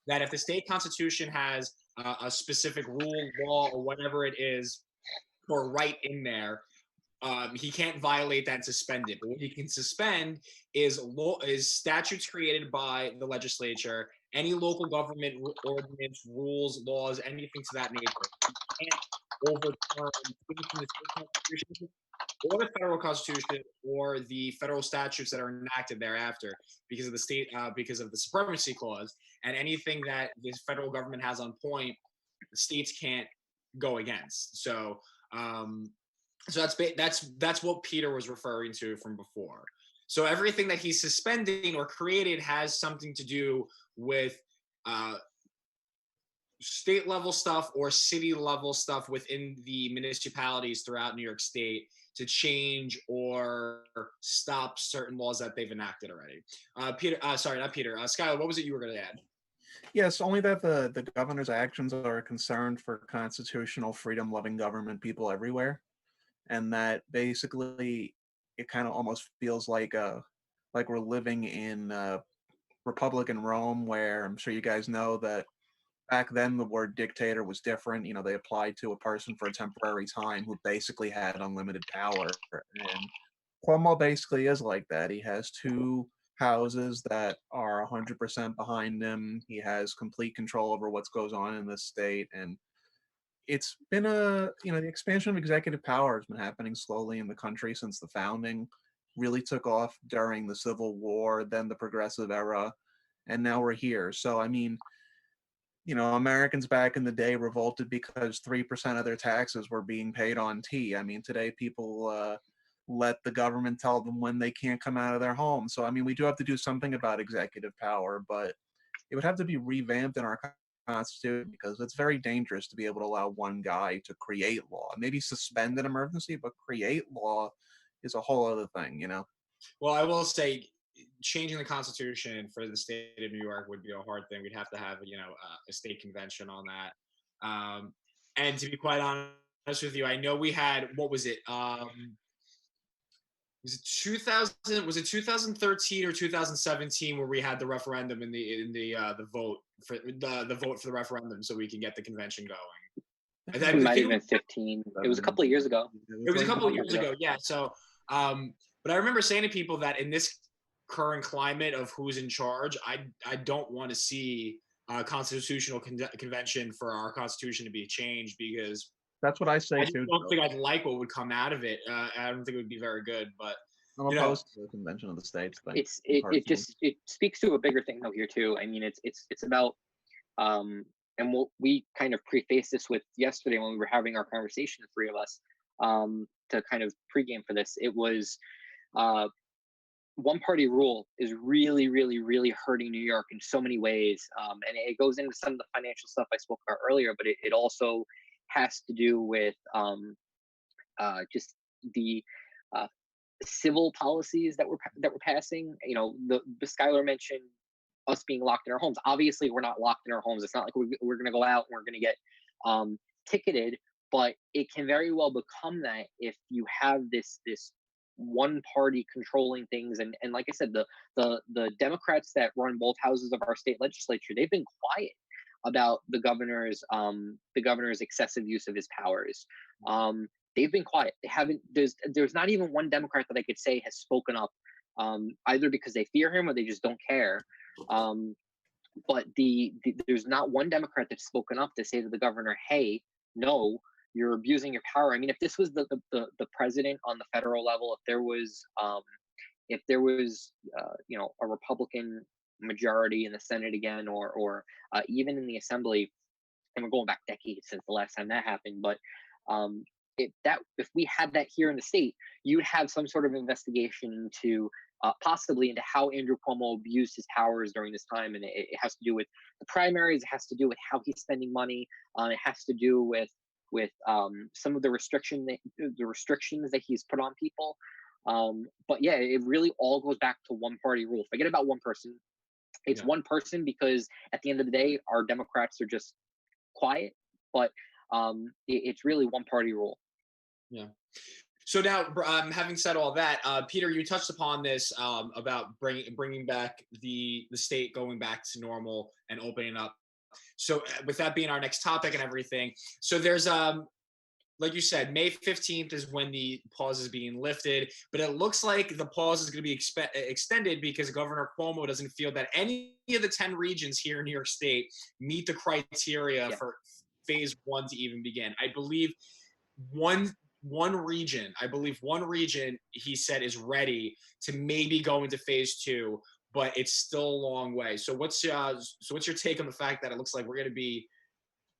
that if the state constitution has a specific rule, law, or whatever it is, or right in there, he can't violate that and suspend it. But what he can suspend is statutes created by the legislature, any local government ordinance, rules, laws, anything to that nature. He can't overturn the state constitution or the federal constitution or the federal statutes that are enacted thereafter because of the supremacy clause, and anything that the federal government has on point, the states can't go against. So that's what Peter was referring to from before. So everything that he's suspending or created has something to do with state level stuff or city level stuff within the municipalities throughout New York State to change or stop certain laws that they've enacted already. Skyler, what was it you were going to add? Yes, only that the governor's actions are a concern for constitutional freedom-loving government people everywhere, and that basically it kind of almost feels like we're living in Republican Rome, where I'm sure you guys know that back then the word dictator was different. They applied to a person for a temporary time who basically had unlimited power, and Cuomo basically is like that. He has two houses that are 100% behind him. He has complete control over what goes on in this state, and it's been the expansion of executive power has been happening slowly in the country since the founding. Really took off during the Civil War, then the Progressive Era, and now we're here. So, I mean, Americans back in the day revolted because 3% of their taxes were being paid on tea. I mean, today people let the government tell them when they can't come out of their home. So, I mean, we do have to do something about executive power, but it would have to be revamped in our Constitution, because it's very dangerous to be able to allow one guy to create law. Maybe suspend an emergency, but create law is a whole other thing, Well, I will say changing the Constitution for the state of New York would be a hard thing. We'd have to have, a state convention on that. And to be quite honest with you, I know we had, what was it? Was it 2013 or 2017 where we had the referendum in the vote for the referendum so we can get the convention going? It might have been 15. It was a couple of years ago. It was a couple of years ago, yeah. So, but I remember saying to people that in this current climate of who's in charge, I don't want to see a constitutional convention for our constitution to be changed, because That's what I say I just too. don't think I'd like what would come out of it. I don't think it would be very good, but I'm opposed to the convention of the states thing. It speaks to a bigger thing though here too. I mean, it's about and we kind of prefaced this with yesterday when we were having our conversation, the three of us, to kind of pregame for this. It was one party rule is really, really, really hurting New York in so many ways. And it goes into some of the financial stuff I spoke about earlier, but it also has to do with just the civil policies that we're passing. You know, the Skyler mentioned us being locked in our homes. Obviously, we're not locked in our homes. It's not like we're going to go out and we're going to get ticketed, but it can very well become that if you have this one party controlling things. And like I said, the Democrats that run both houses of our state legislature, they've been quiet about the governor's excessive use of his powers. They've been quiet. They haven't. There's not even one Democrat that I could say has spoken up, either because they fear him or they just don't care. But there's not one Democrat that's spoken up to say to the governor, "Hey, no, you're abusing your power." I mean, if this was the president on the federal level, if there was you know, a Republican majority in the Senate again, or even in the Assembly, and we're going back decades since the last time that happened, but if we had that here in the state, you'd have some sort of investigation into possibly into how Andrew Cuomo abused his powers during this time, and it has to do with the primaries. It has to do with how he's spending money. It has to do with some of the restrictions that he's put on people. But yeah, it really all goes back to one party rule. Forget about one person. It's one person, because at the end of the day, our Democrats are just quiet. But it's really one party rule. Yeah. So now, having said all that, Peter, you touched upon this about bringing back the state, going back to normal and opening up. So with that being our next topic and everything, so there's like you said, May 15th is when the pause is being lifted, but it looks like the pause is going to be extended because Governor Cuomo doesn't feel that any of the 10 regions here in New York State meet the criteria for phase one to even begin. I believe one region he said is ready to maybe go into phase two, but it's still a long way. So what's your take on the fact that it looks like we're going to be,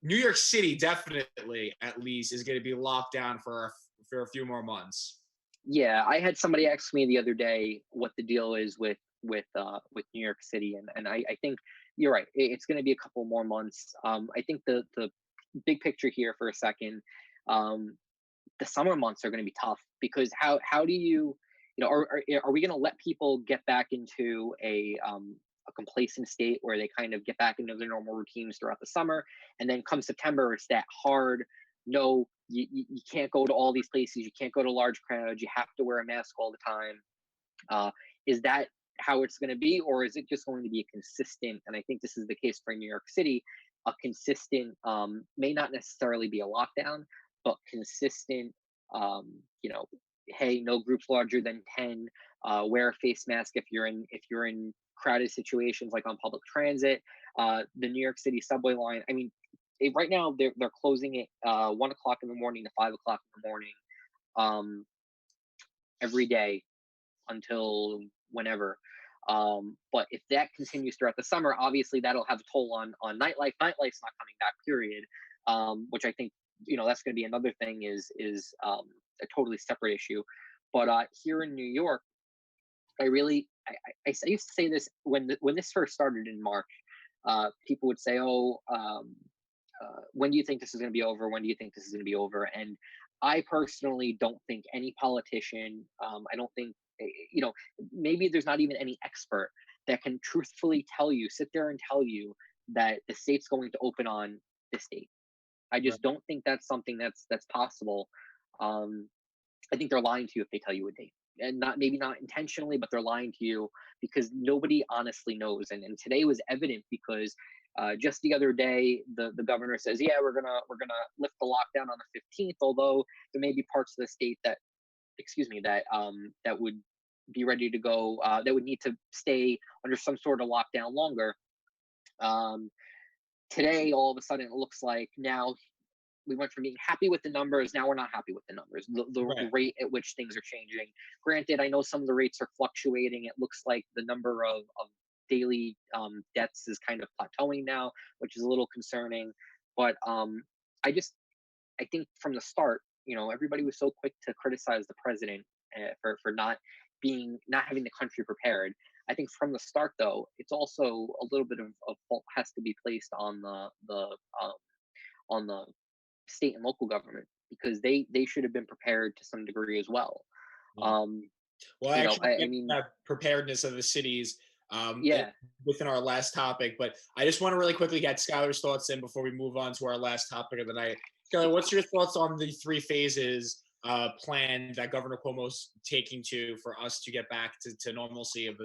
New York City definitely at least is going to be locked down for a few more months? Yeah, I had somebody ask me the other day what the deal is with New York City, and I think you're right. It's going to be a couple more months. I think the big picture here for a second, the summer months are going to be tough, because how do you know, are we going to let people get back into a complacent state where they kind of get back into their normal routines throughout the summer, and then come September it's that hard, no, you can't go to all these places, you can't go to large crowds, you have to wear a mask all the time? Is that how it's going to be, or is it just going to be a consistent, and I think this is the case for New York City, a consistent, may not necessarily be a lockdown, but consistent, you know, hey, no groups larger than 10, wear a face mask if you're in crowded situations like on public transit. The New York City subway line, I mean, right now they're closing it 1 o'clock in the morning to 5 o'clock in the morning, every day until whenever. But if that continues throughout the summer, obviously that'll have a toll on nightlife. Nightlife's not coming back, period. Which I think, you know, that's going to be another thing, is a totally separate issue. But here in New York, I used to say this when this first started in March. People would say, "Oh, when do you think this is going to be over? When do you think this is going to be over?" And I personally don't think any politician, I don't think, you know, maybe there's not even any expert that can truthfully sit there and tell you that the state's going to open on this date. I just don't think that's something that's possible. I think they're lying to you if they tell you a date, and maybe not intentionally, but they're lying to you because nobody honestly knows. And today was evident because just the other day, the governor says, "Yeah, we're gonna lift the lockdown on the 15th," although there may be parts of the state that, that would be ready to go, that would need to stay under some sort of lockdown longer. Today, all of a sudden, it looks like now we went from being happy with the numbers. Now we're not happy with the numbers. The Right. rate at which things are changing. Granted, I know some of the rates are fluctuating. It looks like the number of daily deaths is kind of plateauing now, which is a little concerning. But I just I think from the start, everybody was so quick to criticize the president for not having the country prepared. I think from the start, though, it's also a little bit of fault has to be placed on the state and local government, because they should have been prepared to some degree as well. Yeah. Um, Well, I actually I get mean, that preparedness of the cities yeah, within our last topic, but I just want to really quickly get Skyler's thoughts in before we move on to our last topic of the night. Skyler, what's your thoughts on the 3 phases plan that Governor Cuomo's taking for us to get back to normalcy of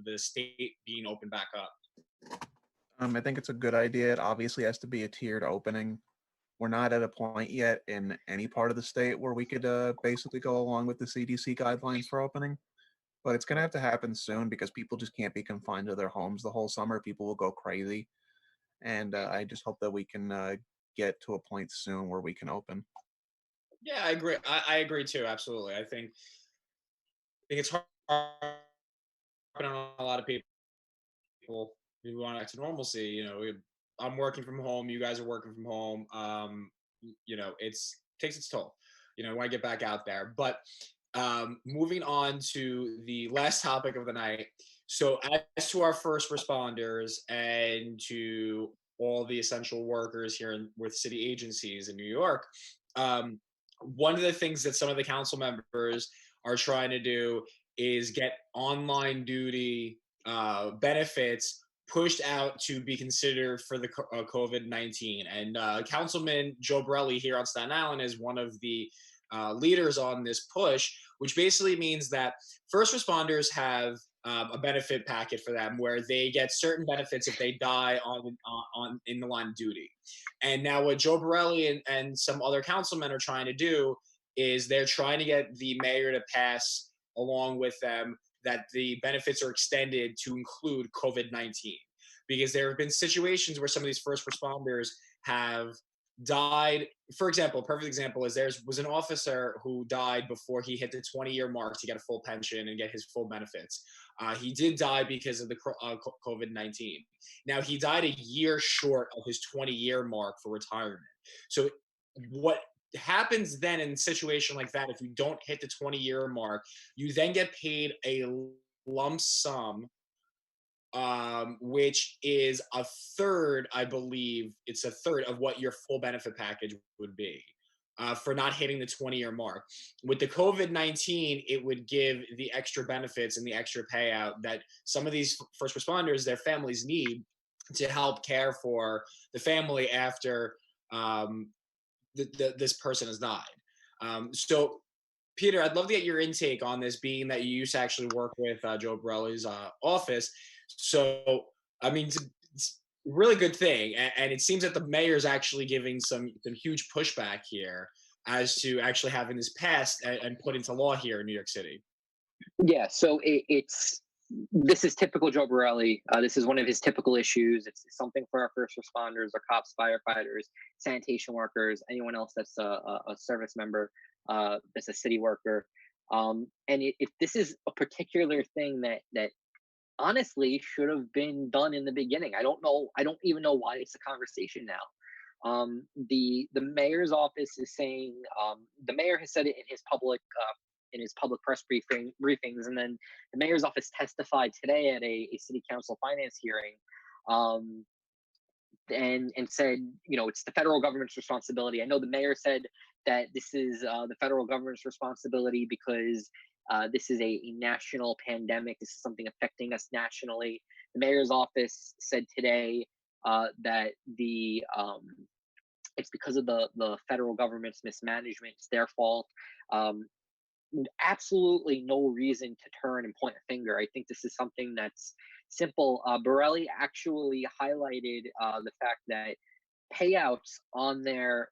the state being open back up? I think it's a good idea. It obviously has to be a tiered opening. We're not at a point yet in any part of the state where we could basically go along with the CDC guidelines for opening. But it's going to have to happen soon because people just can't be confined to their homes the whole summer. People will go crazy. And I just hope that we can get to a point soon where we can open. Yeah, I agree. I agree too. Absolutely. I think it's hard on a lot of people who want back to normalcy. I'm working from home. You guys are working from home. It's takes its toll. I want to get back out there. But moving on to the last topic of the night. So, as to our first responders and to all the essential workers here with city agencies in New York, one of the things that some of the council members are trying to do is get online duty benefits pushed out to be considered for the COVID-19. And Councilman Joe Borelli here on Staten Island is one of the leaders on this push, which basically means that first responders have a benefit packet for them where they get certain benefits if they die on in the line of duty. And now what Joe Borelli and some other councilmen are trying to do is they're trying to get the mayor to pass along with them that the benefits are extended to include COVID-19, because there have been situations where some of these first responders have died. For example, a perfect example is there was an officer who died before he hit the 20-year mark to get a full pension and get his full benefits. He did die because of the COVID-19. Now, he died a year short of his 20-year mark for retirement. So what happens then in a situation like that, if you don't hit the 20-year mark, you then get paid a lump sum, which is a third, I believe it's a third of what your full benefit package would be for not hitting the 20-year mark. With the COVID-19, it would give the extra benefits and the extra payout that some of these first responders, their families need to help care for the family after this person has died. So, Peter, I'd love to get your intake on this, being that you used to actually work with Joe Borelli's office. So, I mean, it's a really good thing. And it seems that the mayor's actually giving some huge pushback here as to actually having this passed and put into law here in New York City. Yeah, so this is typical Joe Borelli. This is one of his typical issues. It's something for our first responders, our cops, firefighters, sanitation workers, anyone else that's a service member, that's a city worker. And if this is a particular thing that honestly should have been done in the beginning. I don't know. I don't even know why it's a conversation now. The mayor's office is saying, the mayor has said it in his public press briefings, and then the mayor's office testified today at a city council finance hearing, and said, it's the federal government's responsibility. I know the mayor said that this is the federal government's responsibility because this is a national pandemic. This is something affecting us nationally. The mayor's office said today that it's because of the federal government's mismanagement. It's their fault. Absolutely no reason to turn and point a finger. I think this is something that's simple. Borelli actually highlighted the fact that payouts on their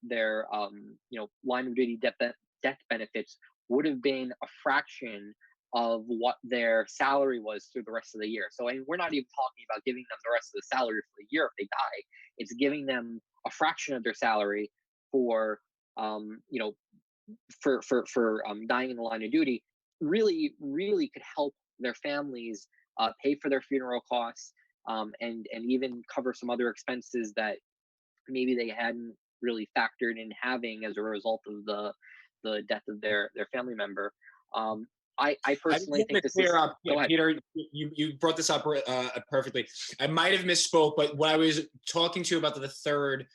line of duty death benefits would have been a fraction of what their salary was through the rest of the year. So, and we're not even talking about giving them the rest of the salary for the year if they die. It's giving them a fraction of their salary for, you know, for dying in the line of duty. Really, really could help their families pay for their funeral costs, and even cover some other expenses that maybe they hadn't really factored in having as a result of the death of their family member. I personally think this is. Up. Go ahead. Peter, you brought this up perfectly. I might have misspoke, but what I was talking to you about the third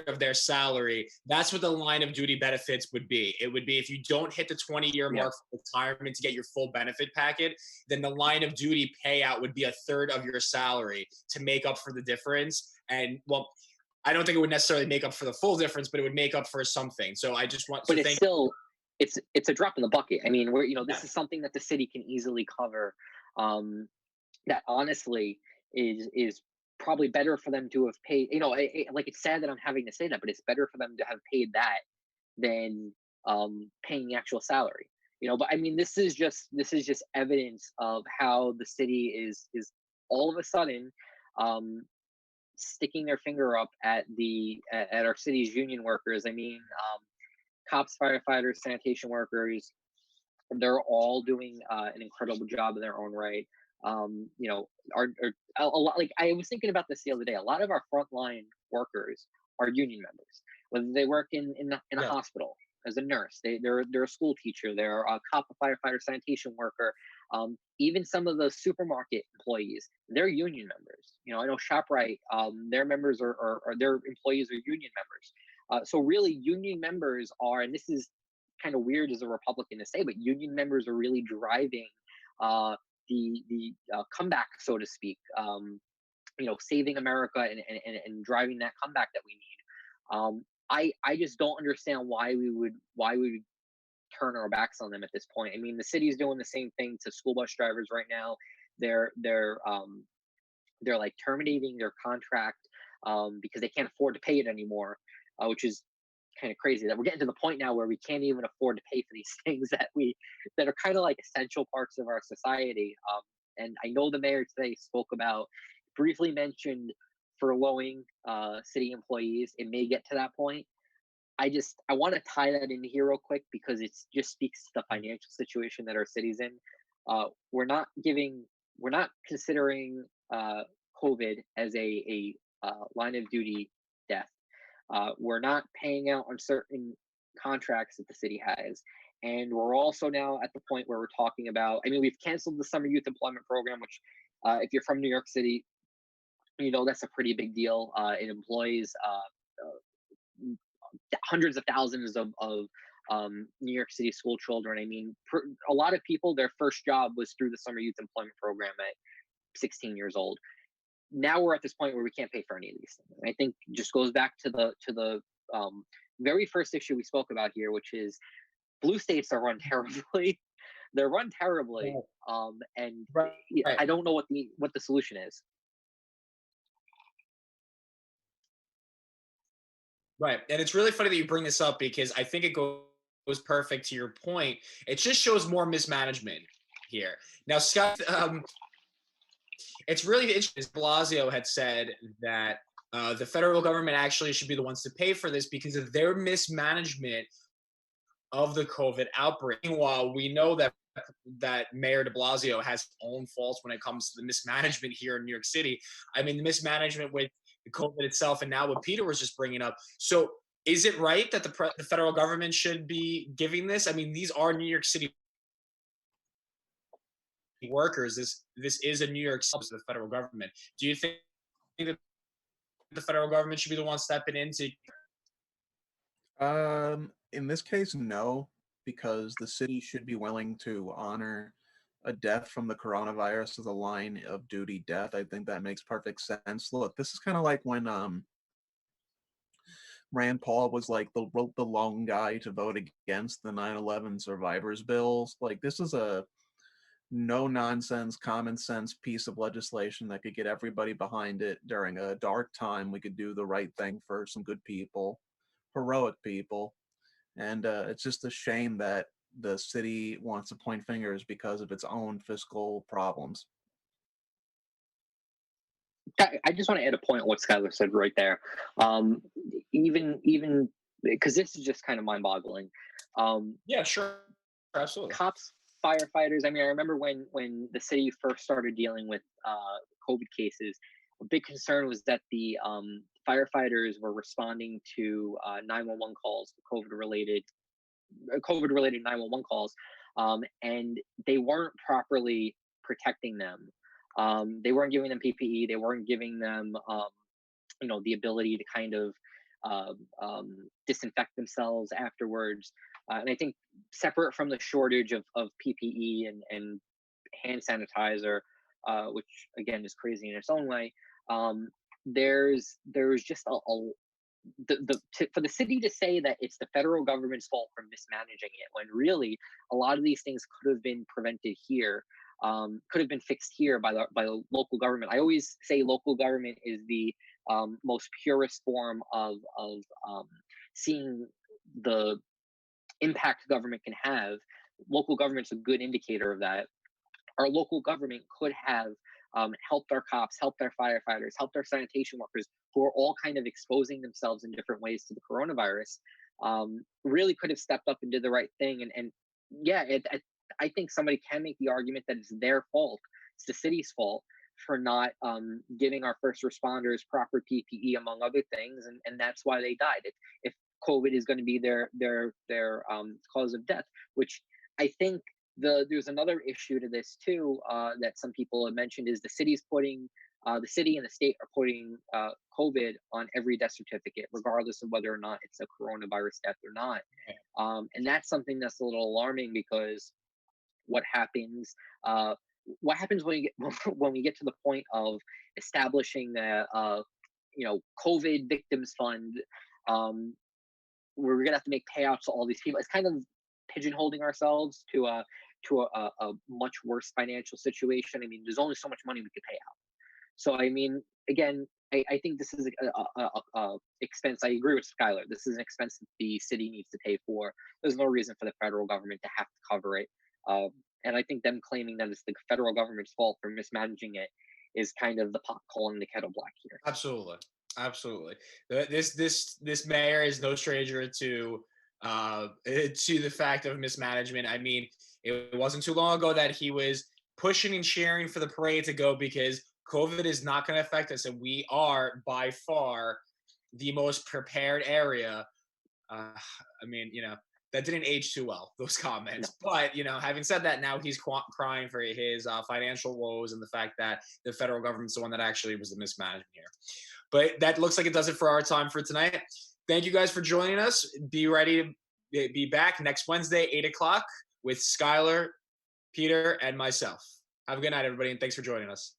of their salary, that's what the line of duty benefits would be. It would be if you don't hit the 20-year mark for retirement to get your full benefit packet, then the line of duty payout would be a third of your salary to make up for the difference. And well, I don't think it would necessarily make up for the full difference, but it would make up for something. So I just want to thank. Still, it's a drop in the bucket. I mean, this is something that the city can easily cover. That honestly is probably better for them to have paid. Like, it's sad that I'm having to say that, but it's better for them to have paid that than paying the actual salary. But I mean, this is just evidence of how the city is all of a sudden sticking their finger up at our city's union workers. I mean, cops, firefighters, sanitation workers, they're all doing an incredible job in their own right. Are a lot, like, I was thinking about this the other day. A lot of our frontline workers are union members, whether they work in a hospital as a nurse, they're a school teacher, they're a cop, a firefighter, sanitation worker, even some of the supermarket employees, they're union members. I know ShopRite, their members or their employees are union members. So really, union members are, and this is kind of weird as a Republican to say, but union members are really driving the comeback, so to speak. Saving America and driving that comeback that we need. I just don't understand why we would turn our backs on them at this point. I mean, the city's doing the same thing to school bus drivers right now. They're like terminating their contract because they can't afford to pay it anymore, which is kind of crazy that we're getting to the point now where we can't even afford to pay for these things that are kind of like essential parts of our society. And I know the mayor today briefly mentioned furloughing city employees. It may get to that point. I want to tie that in here real quick because it just speaks to the financial situation that our city's in. We're not considering COVID as a line of duty death. We're not paying out on certain contracts that the city has. And we're also now at the point where we're talking about, I mean, we've canceled the summer youth employment program, which if you're from New York City, that's a pretty big deal. It employs hundreds of thousands of New York City school children. I mean, a lot of people, their first job was through the summer youth employment program at 16 years old. Now we're at this point where we can't pay for any of these things. And I think it just goes back to the very first issue we spoke about here, which is blue states are run terribly. They're run terribly, and right. I don't know what the solution is. Right, and it's really funny that you bring this up because I think it goes perfect to your point. It just shows more mismanagement here. Now, Scott, it's really interesting. Blasio had said that the federal government actually should be the ones to pay for this because of their mismanagement of the COVID outbreak. Meanwhile, we know that Mayor de Blasio has his own faults when it comes to the mismanagement here in New York City. I mean, the mismanagement with the COVID itself, and now what Peter was just bringing up. So is it right that the federal government should be giving this? I mean, these are New York City workers. This is a New York City of the federal government. Do you think that the federal government should be the one stepping in to? In this case, no, because the city should be willing to honor a death from the coronavirus as a line of duty death. I think that makes perfect sense. Look, this is kind of like when Rand Paul was like the lone guy to vote against the 9/11 survivors bills. Like, this is a no-nonsense, common-sense piece of legislation that could get everybody behind it during a dark time. We could do the right thing for some good people, heroic people. And it's just a shame that the city wants to point fingers because of its own fiscal problems. I just want to add a point on what Skyler said right there. Even because this is just kind of mind-boggling. Yeah, sure, absolutely. Cops, firefighters. I mean, I remember when the city first started dealing with COVID cases. A big concern was that the firefighters were responding to 911 calls, COVID-related 911 calls, and they weren't properly protecting them. They weren't giving them PPE. They weren't giving them, the ability to kind of disinfect themselves afterwards. And I think separate from the shortage of PPE and hand sanitizer, which again is crazy in its own way, there's just for the city to say that it's the federal government's fault for mismanaging it, when really a lot of these things could have been prevented here, could have been fixed here by the local government. I always say local government is the most purest form of seeing the impact government can have. Local government's a good indicator of that. Our local government could have helped our cops, helped our firefighters, helped our sanitation workers, who are all kind of exposing themselves in different ways to the coronavirus. Really could have stepped up and did the right thing. And yeah, I think somebody can make the argument that it's their fault, it's the city's fault for not giving our first responders proper PPE, among other things, and that's why they died. If COVID is going to be their cause of death, which I think there's another issue to this too, that some people have mentioned, is the city and the state are putting COVID on every death certificate, regardless of whether or not it's a coronavirus death or not. And that's something that's a little alarming, because what happens when we get to the point of establishing the COVID victims fund, where we're gonna have to make payouts to all these people. It's kind of pigeonholing ourselves to a much worse financial situation. I mean, there's only so much money we could pay out. So I mean, again, I think this is a expense. I agree with Skyler. This is an expense that the city needs to pay for. There's no reason for the federal government to have to cover it. And I think them claiming that it's the federal government's fault for mismanaging it is kind of the pot calling the kettle black here. Absolutely. This mayor is no stranger to the fact of mismanagement. I mean, it wasn't too long ago that he was pushing and cheering for the parade to go because COVID is not going to affect us, and we are by far the most prepared area. I mean, that didn't age too well, those comments. No. But, having said that, now he's crying for his financial woes and the fact that the federal government's the one that actually was the mismanagement here. But that looks like it does it for our time for tonight. Thank you guys for joining us. Be ready to be back next Wednesday, 8 o'clock with Skyler, Peter, and myself. Have a good night, everybody, and thanks for joining us.